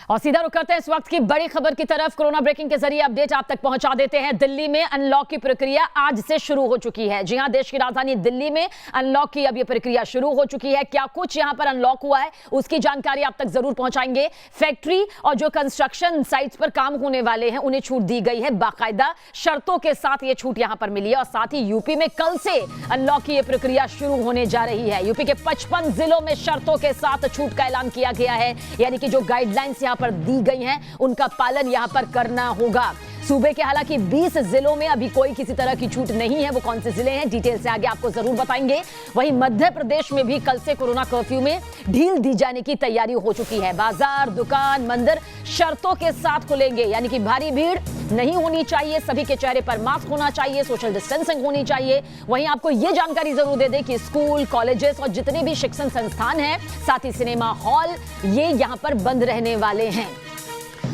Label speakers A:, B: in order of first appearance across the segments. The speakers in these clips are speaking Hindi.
A: और सीधा रुक करते हैं इस वक्त की बड़ी खबर की तरफ। कोरोना ब्रेकिंग के जरिए अपडेट आप तक पहुंचा देते हैं। दिल्ली में अनलॉक की प्रक्रिया आज से शुरू हो चुकी है। जी हां, देश की राजधानी दिल्ली में अनलॉक की अब यह प्रक्रिया शुरू हो चुकी है। क्या कुछ यहां पर अनलॉक हुआ है उसकी जानकारी आप तक जरूर पहुंचाएंगे। फैक्ट्री और जो कंस्ट्रक्शन साइट्स पर काम होने वाले हैं उन्हें छूट दी गई है, बाकायदा शर्तों के साथ यह छूट यहां पर मिली है। और साथ ही यूपी में कल से अनलॉक की यह प्रक्रिया शुरू होने जा रही है। यूपी के 55 जिलों में शर्तों के साथ छूट का ऐलान किया गया है, यानी कि जो गाइडलाइंस यहां पर दी गई हैं उनका पालन यहां पर करना होगा। सूबे के हालांकि 20 जिलों में अभी कोई किसी तरह की छूट नहीं है। वो कौन से जिले हैं डिटेल से आगे आपको जरूर बताएंगे। वहीं मध्य प्रदेश में भी कल से कोरोना कर्फ्यू में ढील दी जाने की तैयारी हो चुकी है। बाजार, दुकान, मंदिर शर्तों के साथ खुलेंगे, यानी कि भारी भीड़ नहीं होनी चाहिए, सभी के चेहरे पर मास्क होना चाहिए, सोशल डिस्टेंसिंग होनी चाहिए। वहीं आपको यह जानकारी जरूर दे दें कि स्कूल, कॉलेजेस और जितने भी शिक्षण संस्थान हैं, साथ ही सिनेमा हॉल, ये यहां पर बंद रहने वाले हैं।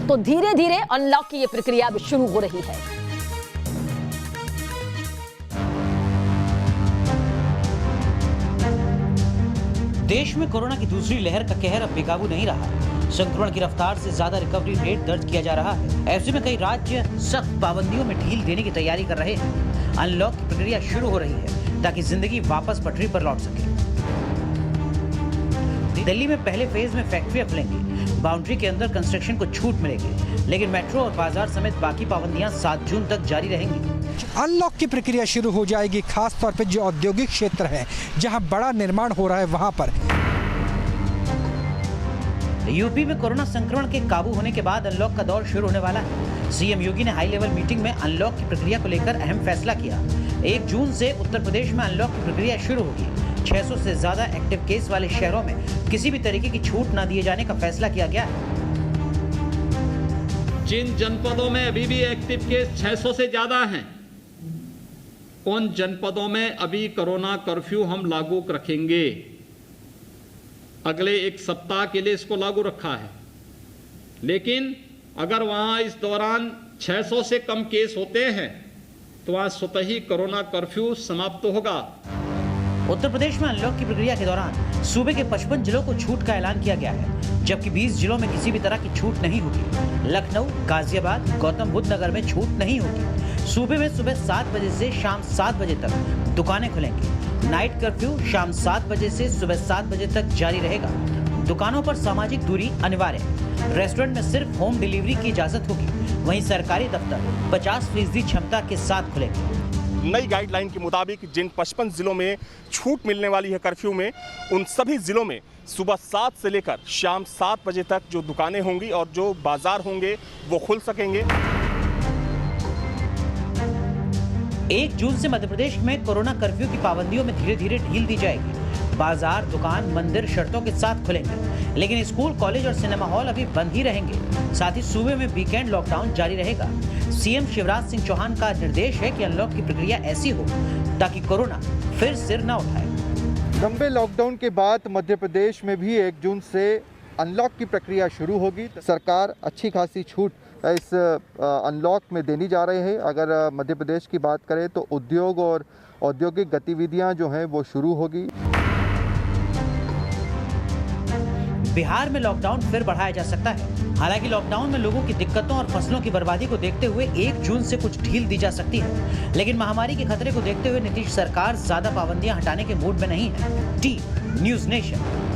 A: तो धीरे धीरे अनलॉक की यह प्रक्रिया अब शुरू हो रही है।
B: देश में कोरोना की दूसरी लहर का कहर अब बेकाबू नहीं रहा। संक्रमण की रफ्तार से ज्यादा रिकवरी रेट दर्ज किया जा रहा है। ऐसे में कई राज्य सख्त पाबंदियों में ढील देने की तैयारी कर रहे हैं। अनलॉक की प्रक्रिया शुरू हो रही है ताकि जिंदगी वापस पटरी पर लौट सके। दिल्ली में पहले फेज में फैक्ट्रियां खुलेंगी, बाउंड्री के अंदर कंस्ट्रक्शन को छूट मिलेगी, लेकिन मेट्रो और बाजार समेत बाकी पाबंदियां 7 जून तक जारी रहेंगी।
C: अनलॉक की प्रक्रिया शुरू हो जाएगी, खास तौर पे जो औद्योगिक क्षेत्र है जहां बड़ा निर्माण हो रहा है वहां पर।
B: यूपी में कोरोना संक्रमण के काबू होने के बाद अनलॉक का दौर शुरू होने वाला है। सीएम योगी ने हाई लेवल मीटिंग में अनलॉक की प्रक्रिया को लेकर अहम फैसला किया। 1 जून से उत्तर प्रदेश में अनलॉक की प्रक्रिया शुरू होगी। 600 से ज्यादा एक्टिव केस वाले शहरों में किसी भी तरीके की छूट न दिए जाने का फैसला किया गया है।
D: जिन जनपदों में अभी भी एक्टिव केस 600 से ज्यादा हैं, उन जनपदों में अभी कोरोना कर्फ्यू हम लागू रखेंगे। अगले 1 सप्ताह के लिए इसको लागू रखा है, लेकिन अगर वहां इस दौरान 600 से कम केस होते हैं तो वहां स्वतः ही कोरोना कर्फ्यू समाप्त होगा।
B: उत्तर प्रदेश में अनलॉक की प्रक्रिया के दौरान सूबे के 55 जिलों को छूट का ऐलान किया गया है, जबकि 20 जिलों में किसी भी तरह की छूट नहीं होगी। लखनऊ, गाजियाबाद, गौतम बुद्ध नगर में छूट नहीं होगी। सूबे में सुबह 7 बजे से शाम 7 बजे तक दुकानें खुलेंगी। नाइट कर्फ्यू शाम 7 बजे से सुबह 7 बजे तक जारी रहेगा। दुकानों पर सामाजिक दूरी अनिवार्य है। रेस्टोरेंट में सिर्फ होम डिलीवरी की इजाजत होगी। वहीं सरकारी दफ्तर 50% क्षमता के साथ खुलेंगे।
E: नई गाइडलाइन के मुताबिक जिन 55 जिलों में छूट मिलने वाली है कर्फ्यू में, उन सभी जिलों में सुबह 7 से लेकर शाम 7 बजे तक जो दुकानें होंगी और जो बाजार होंगे वो खुल सकेंगे।
B: 1 जून से मध्य प्रदेश में कोरोना कर्फ्यू की पाबंदियों में धीरे धीरे ढील दी जाएगी। बाजार, दुकान, मंदिर शर्तों के साथ खुलेंगे, लेकिन स्कूल, कॉलेज और सिनेमा हॉल अभी बंद ही रहेंगे। साथ ही सूबे में वीकेंड लॉकडाउन जारी रहेगा। सीएम शिवराज सिंह चौहान का निर्देश है कि अनलॉक की प्रक्रिया ऐसी हो ताकि कोरोना फिर सिर न उठाए।
F: लंबे लॉकडाउन के बाद मध्य प्रदेश में भी 1 जून से अनलॉक की प्रक्रिया शुरू होगी। सरकार अच्छी खासी छूट इस अनलॉक में देनी जा रही है। अगर मध्य प्रदेश की बात करें तो उद्योग और औद्योगिक गतिविधियां जो हैं वो शुरू होगी।
B: बिहार में लॉकडाउन फिर बढ़ाया जा सकता है। हालांकि लॉकडाउन में लोगों की दिक्कतों और फसलों की बर्बादी को देखते हुए 1 जून से कुछ ढील दी जा सकती है, लेकिन महामारी के खतरे को देखते हुए नीतीश सरकार ज्यादा पाबंदियां हटाने के मूड में नहीं है। T news nation.